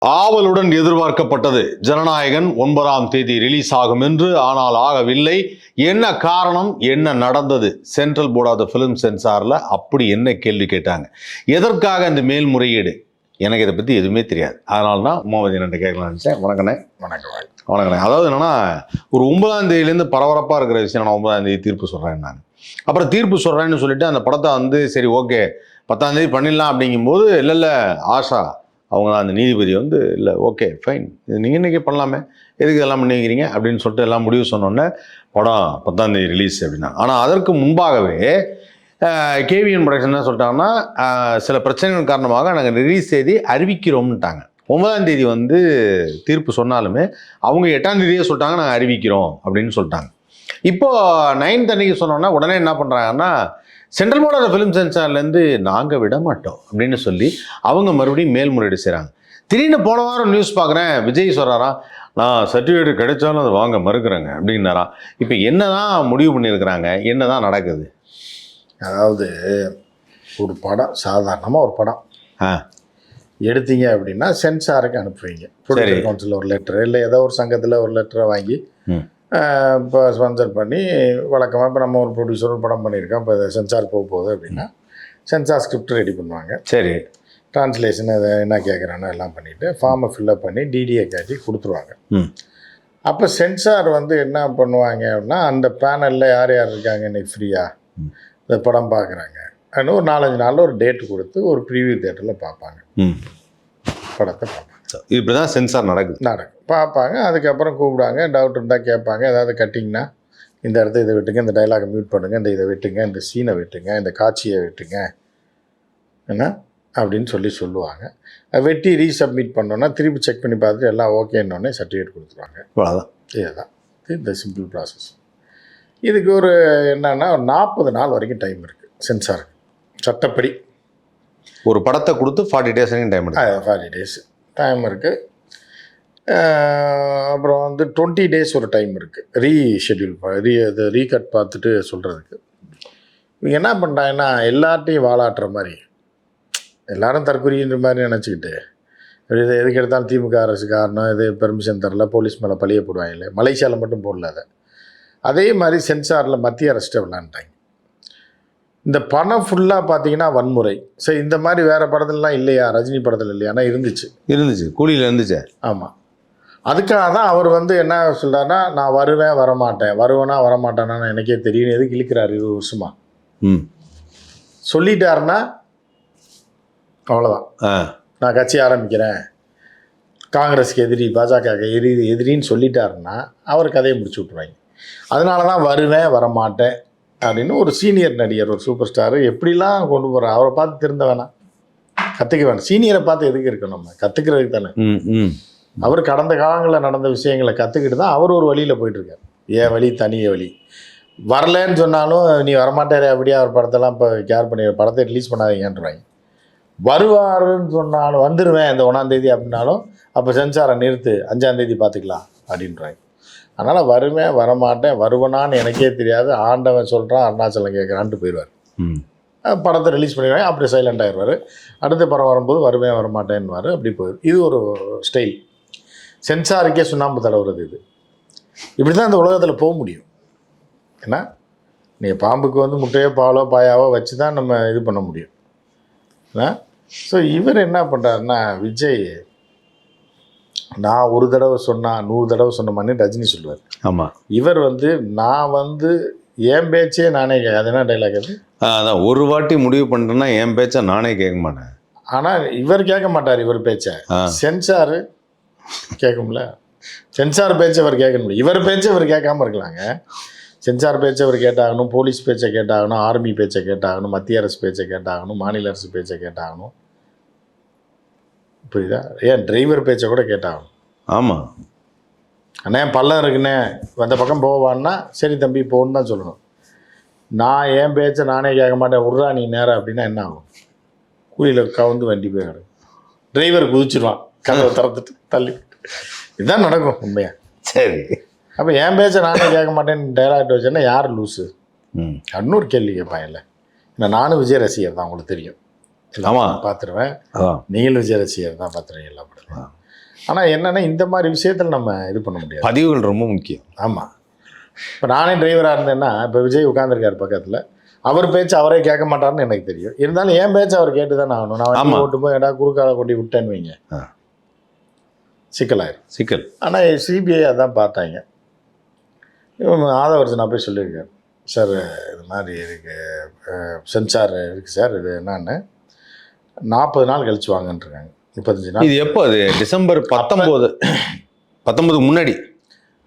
ஆவலுடன் எதிர்பார்க்கப்பட்டது ஜனநாயகன் 9ஆம் தேதி ரிலீஸ் ஆகும் என்று. ஆனால் ஆகவில்லை. என்ன காரணம், என்ன நடந்தது? Central board of the film சென்சாரில் அப்படி என்ன கேள்வி கேட்டாங்க? எதற்காக இந்த மேல்முறையீடு? எனக்கு இதை பற்றி எதுவுமே தெரியாது. அதனால தான் உமாவதி என்ன கேட்கலாம்னு நினச்சேன். வணக்கண்ணே. வணக்கண்ணே. அதாவது என்னன்னா, ஒரு 9ஆம் தேதியிலேருந்து பரபரப்பாக இருக்கிற விஷயம். நான் 9ஆம் தேதி தீர்ப்பு சொல்கிறேன். நான் அப்புறம் தீர்ப்பு சொல்கிறேன்னு சொல்லிட்டு அந்த படத்தை சரி ஓகே 10ஆம் தேதி பண்ணிடலாம் அப்படிங்கும்போது இல்லை ஆஷா அவங்க அந்த நீதிபதி இல்லை ஓகே ஃபைன், இது நீங்கள் இன்றைக்கி பண்ணலாமே, எதுக்கு இதெல்லாம் பண்ணிக்கிறீங்க அப்படின்னு சொல்லிட்டு எல்லாம் முடிவு சொன்னோன்னே படம் 10ஆம் தேதி ரிலீஸ் அப்படின்னா. ஆனால் அதற்கு முன்பாகவே கேவிஎன் ப்ரொடக்ஷன் என்ன சொல்லிட்டாங்கன்னா, சில பிரச்சனைகள் காரணமாக நாங்கள் ரிலீஸ் தேதி அறிவிக்கிறோம்னுட்டாங்க. 9ஆம் தேதி தீர்ப்பு சொன்னாலுமே அவங்க 8ஆம் தேதியே சொல்லிட்டாங்க நாங்கள் அறிவிக்கிறோம் அப்படின்னு சொல்லிட்டாங்க. இப்போது 9th அன்னைக்கு சொன்னோன்னா உடனே என்ன பண்ணுறாங்கன்னா, central board of the film சென்சார்லேருந்து நாங்கள் விட மாட்டோம் அப்படின்னு சொல்லி அவங்க மறுபடியும் மேல்முறையீடு செய்கிறாங்க. திடீர்னு போன வாரம் நியூஸ் பார்க்குறேன், விஜய் சொல்கிறாராம், நான் சர்டிஃபிகேட் கிடைச்சாலும் அதை வாங்க மறுக்கிறேங்க அப்படின்னாராம். இப்போ என்ன தான் முடிவு பண்ணியிருக்கிறாங்க, என்ன தான் நடக்குது? அதாவது ஒரு படம், சாதாரணமாக ஒரு படம் எடுத்தீங்க அப்படின்னா சென்சாருக்கு அனுப்புவீங்க. ப்ரொடியூசர் கவுன்சிலில் ஒரு லெட்டரு, இல்லை ஏதோ ஒரு சங்கத்தில் ஒரு லெட்டரை வாங்கி இப்போ ஸ்பான்சர் பண்ணி, வழக்கமாக இப்போ நம்ம ஒரு ப்ரொடியூசர் ஒரு படம் பண்ணியிருக்கோம், இப்போ சென்சார் போகுது அப்படின்னா சென்சார் ஸ்கிரிப்ட் ரெடி பண்ணுவாங்க. சரி, ட்ரான்ஸ்லேஷன் அதை என்ன கேட்குறானோ எல்லாம் பண்ணிவிட்டு ஃபார்மை ஃபில்லப் பண்ணி டிடிஏ காட்டி கொடுத்துருவாங்க. அப்போ சென்சார் என்ன பண்ணுவாங்க அப்படின்னா, அந்த பேனலில் யார் யார் இருக்காங்க இன்றைக்கி ஃப்ரீயாக இந்த படம் பார்க்குறாங்க அப்படின்னு ஒரு 4-5 நாளில் ஒரு டேட்டு கொடுத்து ஒரு ப்ரீவியூ தேட்டரில் பார்ப்பாங்க, படத்தை பார்ப்பாங்க. இப்படி தான் சென்சார் நடக்கும் பார்ப்பாங்க. அதுக்கப்புறம் கூப்பிடுவாங்க, டவுட் இருந்தால் கேட்பாங்க. ஏதாவது கட்டிங்கன்னா இந்த இடத்த இதை விட்டுங்க, இந்த டைலாகை மியூட் பண்ணுங்கள், இதை விட்டுங்க, இந்த சீனை விட்டுங்க, இந்த காட்சியை விட்டுங்க என்ன அப்படின்னு சொல்லுவாங்க. வெட்டி ரீசப்மிட் பண்ணோன்னா திருப்பி செக் பண்ணி பார்த்துட்டு எல்லாம் ஓகேன்னொடனே சர்டிஃபிகேட் கொடுத்துருவாங்க. அவ்வளோதான். இதுதான் இந்த சிம்பிள் ப்ராசஸ். இதுக்கு ஒரு என்னன்னா ஒரு 40 நாள் வரைக்கும் டைம் இருக்குது சென்சாருக்கு சட்டப்படி. ஒரு படத்தை கொடுத்து 40 days டைம் இருக்குது. 40 days டைம் இருக்குது. அப்புறம் 20 days ஒரு டைம் இருக்குது ரீஷெட்யூல் ரீகட் பார்த்துட்டு சொல்கிறதுக்கு. இவங்க என்ன பண்ணுறாங்கன்னா, எல்லார்ட்டையும் வாலாட்டுற மாதிரி, எல்லாரும் தற்கொலைன்ற மாதிரி நினச்சிக்கிட்டு, இது எதுக்கு எடுத்தாலும் திமுக அரசு காரணம், இது பெர்மிஷன் தரல, போலீஸ் மேலே பழிய போடுவாங்க. இல்லை, மலேசியாவில் மட்டும் போடல அதை. அதே மாதிரி சென்சாரில் மத்திய அரசிட்ட விளாண்டாங்க. இந்த பணம் ஃபுல்லாக பார்த்தீங்கன்னா வன்முறை. சரி, இந்த மாதிரி வேறு படத்துலலாம் இல்லையா? ரஜினி படத்தில் இல்லையா? ஆனால் இருந்துச்சு கூலியில் இருந்துச்சு. ஆமாம். அதுக்காக தான் அவர் என்ன சொல்கிறாருன்னா, நான் வருவேன் வரமாட்டேன், வருவேனா வரமாட்டேன்னா எனக்கே தெரியும், எதுக்கு இழுக்கிறார் 20 வருஷமா சொல்லிட்டாருன்னா அவ்வளோதான். நான் கட்சி ஆரம்பிக்கிறேன், காங்கிரஸுக்கு எதிரி, பாஜக எதிரின்னு சொல்லிட்டாருன்னா அவர் கதையை முடிச்சு விட்ருவாங்க. அதனால தான் வருவேன் வரமாட்டேன் அப்படின்னு ஒரு சீனியர் நடிகர், ஒரு சூப்பர் ஸ்டாரு எப்படிலாம் கொண்டு போகிறார். அவரை பார்த்து திருந்த வேணாம், கற்றுக்க வேணாம். சீனியரை பார்த்து எதுக்கு இருக்கணும், நம்ம கற்றுக்கிறதுக்கு தானே. அவர் கடந்த காலங்களில் நடந்த விஷயங்களை கற்றுக்கிட்டு தான் அவர் ஒரு வழியில் போயிட்டுருக்கார். ஏன் வழி தனிய வழி. வரலன்னு சொன்னாலும் நீ வரமாட்டாரு அப்படியே அவர் படத்தெல்லாம் இப்போ கேர் பண்ணி படத்தை ரிலீஸ் பண்ணாதீங்கன்றாங்க. வருவாருன்னு சொன்னாலும் வந்துடுவேன் இந்த 1ஆம் தேதி அப்படின்னாலும் அப்போ சென்சாரை நிறுத்து, 5ஆம் தேதி பார்த்துக்கலாம் அப்படின்றாங்க. அதனால் வருவேன் வரமாட்டேன், வருவனான்னு எனக்கே தெரியாது, ஆண்டவன் சொல்கிறான் அருணாச்சலம் கேட்குறான்ட்டு போயிடுவார். படத்தை ரிலீஸ் பண்ணிடுவாங்க, அப்படி சைலண்ட் ஆகிடுவார். அடுத்த படம் வரும்போது வருவேன் வரமாட்டேன்னுவார், அப்படி போயிடும். இது ஒரு ஸ்டைல். சென்சாருக்கே சுண்ணாம்பு தடவுறது இது. இப்படி தான் இந்த உலகத்தில் போக முடியும். ஏன்னா நீங்கள் பாம்புக்கு முட்டையோ பாலோ பாயாவோ வச்சு தான் நம்ம இது பண்ண முடியும். ஏன்னா ஸோ இவர் என்ன பண்ணுறாருன்னா, விஜய் நான் ஒரு தடவை சொன்னால் 100 தடவை சொன்ன மாதிரி ரஜினி சொல்லுவார். ஆமாம். இவர் நான் என் பேச்சே நானே அது என்ன டைலாக் அது? அதான், ஒரு வாட்டி முடிவு பண்ணுறேன்னா என் பேச்சை நானே கேட்க மாட்டேன். ஆனால் இவர் கேட்க மாட்டார், இவர் பேச்சை சென்சாரு கேட்கும்ல. சென்சார் பேச்சை அவர் கேட்க முடியும், இவர் பேச்சை இவர் கேட்காம இருக்கலாங்க. சென்சார் பேச்சை அவர் கேட்டாகணும், போலீஸ் பேச்சை கேட்டாகணும், ஆர்மி பேச்சை கேட்டாகணும், மத்திய அரசு பேச்சை கேட்டாகணும், மாநில அரசு பேச்சை கேட்டாகணும். புரியுதா? ஏன் டிரைவர் பேச்சை கூட கேட்டாகணும். ஆமாம். அண்ணே பள்ளம் இருக்குண்ணே அந்த பக்கம் போவான்னா சரி தம்பி போன்னு தான் சொல்லணும். நான் என் பேச்சை நானே கேட்க மாட்டேன், விட்றா நீ நேரம் அப்படின்னா என்ன ஆகும்? கூலியில் கவுந்து வண்டி போய் கிடக்கும், டிரைவர் குதிச்சிடுவான் கதவை திறந்துட்டு தள்ளி. இதுதான் நடக்கும் உண்மையா. சரி, அப்போ என் பேச்சை நானே கேட்க மாட்டேன்னு டைலாக்ட் வச்சேன்னா யார் லூஸு? இன்னொரு கேள்வி கேட்பான். இல்லை, நானும் விஜய் ரசிகர் தான், உங்களுக்கு தெரியும். ஆமாம், பார்த்துருவேன். நீங்களும் விஜய் ரசிகர் தான், பார்த்துருவேன் எல்லா படத்தையும். ஆனால் என்னென்னா இந்த மாதிரி விஷயத்தில் நம்ம இது பண்ண முடியாது. பதிவுகள் ரொம்ப முக்கியம். ஆமாம். இப்போ நானே டிரைவராக இருந்தேன்னா, இப்போ விஜய் உட்காந்துருக்காரு பக்கத்தில், அவர் பேச்சு அவரே கேட்க மாட்டார்னு எனக்கு தெரியும். இருந்தாலும் என் பேச்சு அவர் கேட்டு தானே ஆகணும். நான் வண்டி ஓட்டு போய் ஏடா குறுக்கால கொட்டி விட்டேன்னு வைங்க, சிக்கல். ஆனால் சிபிஐ அதான் பார்த்தாங்க. இவங்க ஆதவர்ஜன் போய் சொல்லியிருக்காரு, சார் இது மாதிரி இருக்குது, சென்சார் இருக்குது சார், இது என்னன்னு 40 நாள் கழிச்சு வாங்கன்ட்ருக்காங்க. 35 நாள். இது எப்போ? அது டிசம்பர் 19 முன்னாடி.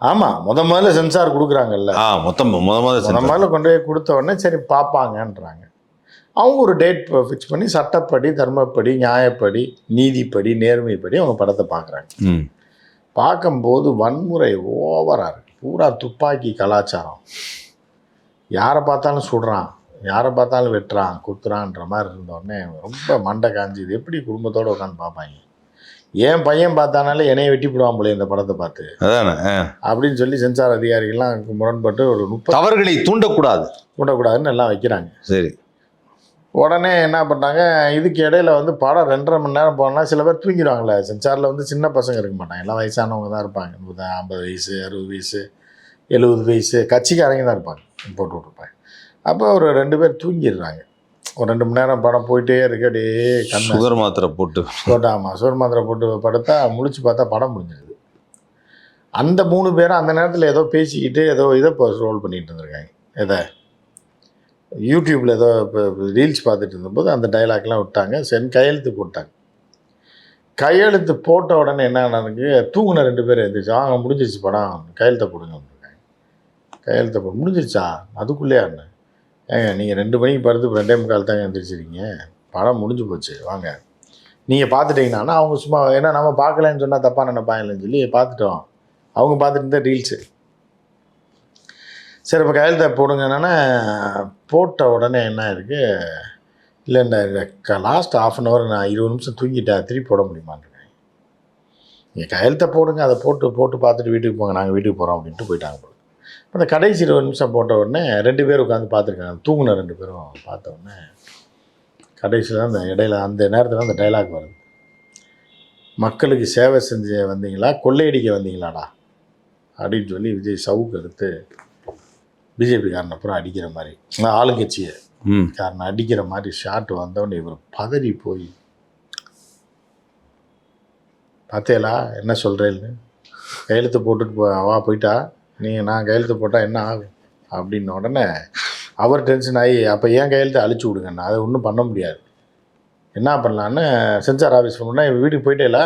ஆமாம், முதல்ல சென்சார் கொடுக்குறாங்கல்ல, முதல்ல கொண்டு போய் கொடுத்த உடனே சரி பார்ப்பாங்கன்றாங்க. அவங்க ஒரு டேட் ஃபிக்ஸ் பண்ணி சட்டப்படி, தர்மப்படி, நியாயப்படி, நீதிப்படி, நேர்மைப்படி அவங்க படத்தை பார்க்குறாங்க. பார்க்கும்போது வன்முறை ஓவராக இருக்குது. பூரா துப்பாக்கி கலாச்சாரம், யாரை பார்த்தாலும் சுடுறான், யாரை பார்த்தாலும் வெட்டுறான், குத்துறான்ற மாதிரி இருந்தோடனே ரொம்ப மண்டை காஞ்சி, இது எப்படி குடும்பத்தோடு உட்காந்து பார்ப்பாங்க. என் பையன் பார்த்தானாலே என்னைய வெட்டி போடுவான் போல இந்த படத்தை பார்த்து அப்படின்னு சொல்லி சென்சார் அதிகாரிகள்லாம் முரண்பட்டு ஒரு 30 தவறுகளை தூண்டக்கூடாதுன்னு எல்லாம் வைக்கிறாங்க. சரி, உடனே என்ன பண்ணுறாங்க, இதுக்கு இடையில வந்து படம் 2.5 மணி நேரம் போனால் சில பேர் தூங்கிடுவாங்களே. சென்சாரில் வந்து சின்ன பசங்க இருக்க மாட்டாங்க, எல்லாம் வயசானவங்க தான் இருப்பாங்க. 50 வயசு, 60 வயசு, 70 வயசு கட்சிக்காரங்க தான் இருப்பாங்க, போட்டு விட்ருப்பாங்க. அப்போ ஒரு 2 பேர் தூங்கிடுறாங்க. ஒரு 2 மணி நேரம் படம் போயிட்டே இருக்கு, அப்படியே சுகர் மாத்திரை போட்டு ஆமாம், சுகர் மாத்திரை போட்டு படுத்தா முழிச்சு பார்த்தா படம் முடிஞ்சிருது. அந்த 3 பேரும் அந்த நேரத்தில் ஏதோ பேசிக்கிட்டு ஏதோ இதை ரோல் பண்ணிகிட்டு இருந்திருக்காங்க. எதை யூடியூப்பில் ஏதோ இப்போ ரீல்ஸ் பார்த்துட்டு இருந்தபோது அந்த டைலாக்லாம் விட்டாங்க. சரி, கையெழுத்து போட்டாங்க. கையெழுத்து போட்ட உடனே என்ன ஆனதுக்கு, தூங்கின 2 பேர் எழுந்திரிச்சு, வாங்க முடிஞ்சிருச்சு படம், கையெழுத்தை போடுங்க. கையெழுத்தை போட முடிஞ்சிருச்சா? அதுக்குள்ளேயா என்ன ஏங்க, நீங்கள் 2 மணிக்கு படுத்து 2:45 தாங்க எழுந்திரிச்சிருக்கீங்க, படம் முடிஞ்சு போச்சு, வாங்க நீங்கள் பார்த்துட்டீங்கன்னா. அவங்க சும்மா ஏன்னா நம்ம பார்க்கலன்னு சொன்னால் தப்பாக நினைப்பாங்கன்னு சொல்லி பார்த்துட்டோம். அவங்க பார்த்துட்டு இருந்தால் ரீல்ஸு. சரி, இப்போ கையெழுத்தை போடுங்கன்னா போட்ட உடனே என்ன இருக்குது, இல்லை இந்த லாஸ்ட் 1/2 hour நான் 20 நிமிஷம் தூங்கிட்டேன், திருப்பி போட முடியுமான்னு. நீங்கள் கையெழுத்தை போடுங்க, அதை போட்டு பார்த்துட்டு வீட்டுக்கு போங்க, நாங்கள் வீட்டுக்கு போகிறோம் அப்படின்ட்டு போயிட்டாங்க. அந்த கடைசி 20 நிமிஷம் போட்ட உடனே 2 பேர் உட்காந்து பார்த்துருக்காங்க. தூங்குன 2 பேரும் பார்த்த உடனே கடைசியில் அந்த இடையில அந்த நேரத்தில் அந்த டைலாக் வருது, மக்களுக்கு சேவை செஞ்சு வந்தீங்களா, கொள்ளையடிக்க வந்தீங்களாடா அப்படின்னு சொல்லி விஜய் சவுக்கு எடுத்து பிஜேபி காரனை அப்புறம் அடிக்கிற மாதிரி, ஆளுங்கட்சியை காரனை அடிக்கிற மாதிரி ஷாட் வந்தோடனே இவர் பதறி போய், பார்த்தேலா என்ன சொல்கிறேன்னு, கையெழுத்து போட்டுட்டு வா போயிட்டா, நீங்கள் நான் கையெழுத்து போட்டால் என்ன ஆகும் அப்படின்ன உடனே அவர் டென்ஷன் ஆகி, அப்போ ஏன் கையெழுத்தை அழிச்சு விடுங்கண்ணா, அதை ஒன்றும் பண்ண முடியாது, என்ன பண்ணலான்னு சென்சார் ஆஃபீஸ் பண்ணோன்னா, வீட்டுக்கு போயிட்டேலா,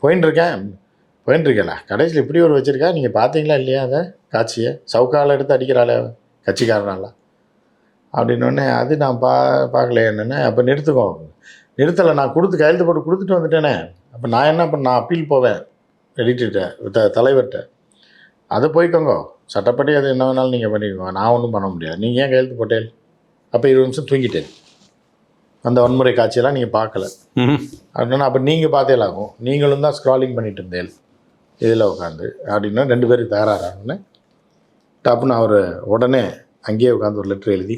போயின்ட்டுருக்கேலா, கடைசியில் இப்படி ஒரு வச்சுருக்கா, நீங்கள் பார்த்தீங்களா இல்லையா அதை காட்சியை, சவுக்கால் எடுத்து அடிக்கிறாளே கட்சிக்காரனால அப்படின்னோடனே, அது நான் பார்க்கல என்னென்ன, அப்போ நிறுத்தலை, நான் கையெழுத்து போட்டு கொடுத்துட்டு வந்துட்டேனே, அப்போ நான் என்ன பண்ண, நான் அப்பீல் போவேன் எடிட்டர்கிட்ட, தலைவர்கிட்ட, அது போய்க்கோங்க, சட்டப்படி அது என்ன வேணாலும் நீங்கள் பண்ணிக்கோங்க, நான் ஒன்றும் பண்ண முடியாது, நீங்கள் ஏன் கையெழுத்து போட்டேன், அப்போ 20 நிமிஷம் தூங்கிட்டேன், அந்த வன்முறை காட்சியெல்லாம் நீங்கள் பார்க்கல அப்படின்னா, அப்போ நீங்கள் பார்த்தேலாகும், நீங்களும் தான் ஸ்க்ராலிங் பண்ணிட்டு இருந்தேன் இதில் உட்காந்து அப்படின்னா 2 பேருக்கு தகராறாங்கன்னு டப்புன்னு அவர் உடனே அங்கேயே உட்காந்து ஒரு லெட்டர் எழுதி,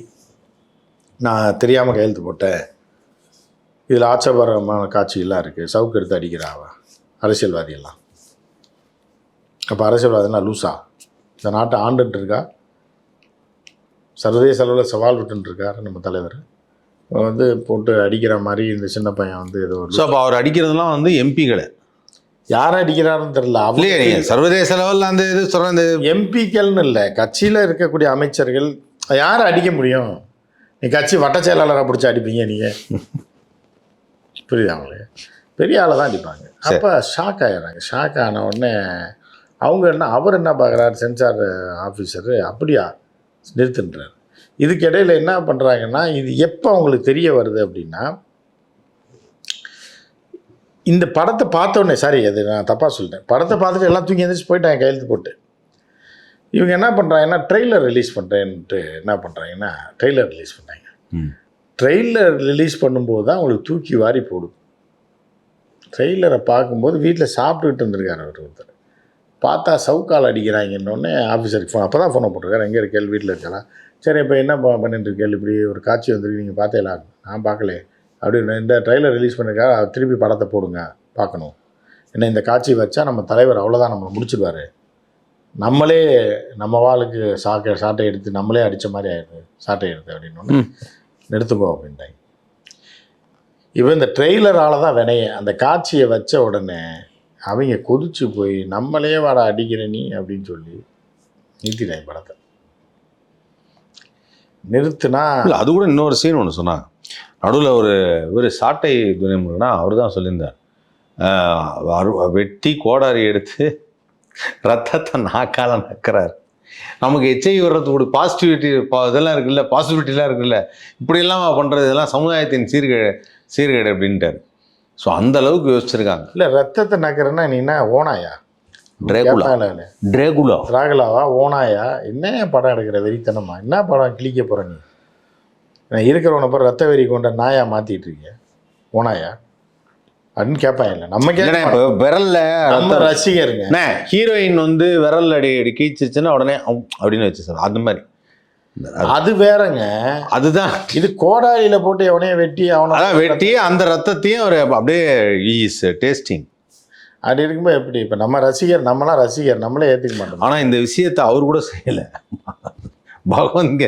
நான் தெரியாமல் கையெழுத்து போட்டேன், இதில் ஆட்சேபரமான காட்சியெல்லாம் இருக்குது, சவுக்கு எடுத்து அடிக்கிறாவா அரசியல்வாதியெல்லாம், அப்போ அரசியல்வாதினா லூஸா, இந்த நாட்டை ஆண்டுட்டு இருக்கா, சர்வதேச அளவில் சவால் விட்டுருக்காரு நம்ம தலைவர், வந்து போட்டு அடிக்கிற மாதிரி இந்த சின்ன பையன் வந்து ஏதோ அப்போ அவர் அடிக்கிறதுலாம் வந்து எம்பிகளை யாரை அடிக்கிறாருன்னு தெரியல. அவங்களே சர்வதேச லெவலில் அந்த இது சொல்கிற இந்த எம்பிக்கள்னு இல்லை, கட்சியில் இருக்கக்கூடிய அமைச்சர்கள் யாரை அடிக்க முடியும், நீ கட்சி வட்ட செயலாளராக பிடிச்சி அடிப்பீங்க நீங்கள், புரியுது, அவங்களுக்கு பெரிய ஆளை தான் அடிப்பாங்க. அப்போ ஷாக் ஆகிடுறாங்க. ஷாக் ஆன உடனே அவங்க அவர் என்ன பார்க்குறாரு, சென்சார் ஆஃபீஸரு, அப்படியா நிறுத்துன்றார். இதுக்கு இடையில் என்ன பண்ணுறாங்கன்னா, இது எப்போ அவங்களுக்கு தெரிய வருது அப்படின்னா, இந்த படத்தை பார்த்தோன்னே, சாரி அது நான் தப்பாக சொல்லிட்டேன், படத்தை பார்த்துட்டு எல்லாம் தூங்கி எழுந்திரிச்சு போயிட்டாங்க கையெழுத்து போட்டு. இவங்க என்ன பண்ணுறாங்கன்னா, ட்ரெய்லர் ரிலீஸ் பண்ணுறேன்ட்டு என்ன பண்ணுறாங்கன்னா, ட்ரெய்லர் ரிலீஸ் பண்ணாங்க. ட்ரெய்லர் ரிலீஸ் பண்ணும்போது தான் அவங்களுக்கு தூக்கி வாரி போடும். ட்ரெய்லரை பார்க்கும்போது வீட்டில் சாப்பிட்டுக்கிட்டு இருந்திருக்காரு ஒருத்தர், பார்த்தா சவுக்கால் அடிக்கிறாங்கன்னொடனே ஆஃபீஸருக்கு ஃபோன், அப்போ தான் ஃபோனை போட்டிருக்காரு, எங்கே இருக்கேள், வீட்டில் இருக்கலாம். சரி, இப்போ என்ன பண்ணிட்டு இருக்கேள், இப்படி ஒரு காட்சி வந்துருக்கு, நீங்கள் பார்த்தேலாம், நான் பார்க்கல அப்படின்னு, இந்த ட்ரெய்லர் ரிலீஸ் பண்ணிருக்காரு, திருப்பி படத்தை போடுங்க பார்க்கணும், என்ன இந்த காட்சி வச்சா நம்ம தலைவர் அவ்வளோதான் நம்மளை முடிச்சிடுவார், நம்மளே நம்ம வாளுக்கு சாட்டை எடுத்து நம்மளே அடித்த மாதிரி ஆயிடுது, சாட்டை எடுத்து அப்படின்னு நிறுத்துப்போம் அப்படின்ட்டாங்க. இப்போ இந்த ட்ரெய்லரால் தான் வினைய அந்த காட்சியை வச்ச உடனே அவங்க கொதிச்சு போய் நம்மளே வாட அடிக்கிற நீ அப்படின்னு சொல்லி நிறுத்திட்டாங்க படத்தை. நிறுத்துனா இல்லை, அது கூட இன்னொரு சீன் ஒன்று சொன்னாங்க. நடுவில் ஒரு சாட்டை துணைமுருகனா அவர் தான் சொல்லியிருந்தார், வெட்டி கோடாரி எடுத்து ரத்தத்தை நாக்கால நக்கிறார். நமக்கு எச்ஐவி வர்றதுக்கு பாசிட்டிவிட்டி இதெல்லாம் இருக்குல்ல, பாசிட்டிவிட்டிலாம் இருக்குல்ல, இப்படியெல்லாம் பண்ணுறது இதெல்லாம் சமுதாயத்தின் சீர்கேடு அப்படின்ட்டார். ஸோ அந்த அளவுக்கு யோசிச்சிருக்காங்க. இல்லை ரத்தத்தை நக்கிறேன்னா நீ என்ன ஓனாயா, டிராகுலாவா ஓனாயா, என்ன படம் எடுக்கிற வெறித்தனமா, என்ன படம் கிளிக்க போகிற நீ, நான் இருக்கிறவனை பிற ரத்த வெறி கொண்ட நாயா மாற்றிட்டு இருக்கேன் ஓனாயா அப்படின்னு கேட்பாங்க. இல்லை நம்ம இப்போ விரல்ல நம்ம ரசிகருங்க, ஹீரோயின் வந்து விரல் அடி கீச்சிருச்சுன்னா உடனே அப்படின்னு வச்சு சார் அந்த மாதிரி அது வேறங்க. அதுதான் இது கோடாரியில போட்டு எவனையும் வெட்டி வெட்டி அந்த ரத்தத்தையும் அவர் அப்படியே இஸ் டேஸ்டிங் அப்படி இருக்கும்போது எப்படி இப்போ நம்ம ரசிகர், நம்மளாம் ரசிகர், நம்மளே ஏற்றுக்க மாட்டோம். ஆனால் இந்த விஷயத்தை அவர் கூட செய்யலை. Bhagavanth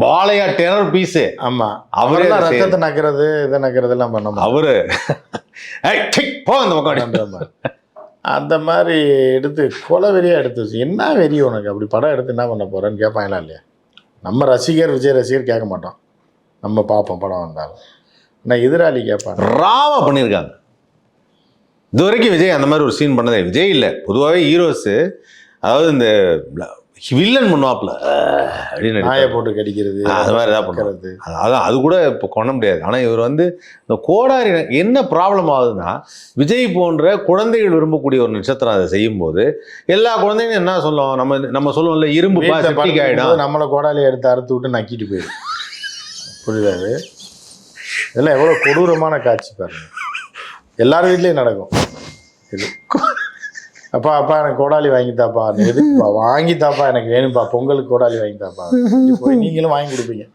Balayya terror piece. ஆமாம், அவரே ரத்தத்தை நக்கிறது இதை நக்கிறதெல்லாம் பண்ண அவரு அந்த மாதிரி எடுத்து கொலை வெறியாக எடுத்து வச்சு என்ன வெறி உனக்கு, அப்படி படம் எடுத்து என்ன பண்ண போகிறேன்னு கேட்பாங்களா இல்லையா? நம்ம ரசிகர் விஜய் ரசிகர் கேட்க மாட்டோம், நம்ம பார்ப்போம் படம் வந்தாலும். ஆனால் எதிராளி கேட்பாங்க. ராவா பண்ணியிருக்காங்க. இது வரைக்கும் விஜய் அந்த மாதிரி ஒரு சீன் பண்ணதே விஜய் இல்லை. பொதுவாகவே ஹீரோஸு அதாவது இந்த வில்லன் பண்ணுவாப்புல அப்படின்னு நாயை போட்டு கடிக்கிறது அது மாதிரி தான் பண்ணுறது. அதான் அது கூட இப்போ கொள்ள முடியாது. ஆனால் இவர் வந்து இந்த கோடாரி என்ன ப்ராப்ளம் ஆகுதுன்னா, விஜய் போன்ற குழந்தைகள் விரும்பக்கூடிய ஒரு நட்சத்திரம் அதை செய்யும்போது எல்லா குழந்தைங்களும் என்ன சொல்லுவோம், நம்ம சொல்லுவோம்ல இரும்பு செப்டிக் ஆகிடும், நம்மளை கோடாலி எடுத்து அறுத்து விட்டு நக்கிட்டு போயிடும். புரியுதாது? இதெல்லாம் எவ்வளோ கொடூரமான காட்சி பாருங்க. எல்லார் வீட்லேயும் நடக்கும் இது. அப்பா எனக்கு கோடாலி வாங்கித்தாப்பா, எதுக்குப்பா வாங்கித்தாப்பா, எனக்கு வேணும்ப்பா, பொங்கலுக்கு கோடாலி வாங்கித்தாப்பா, போய் நீங்களும் வாங்கி கொடுப்பீங்க.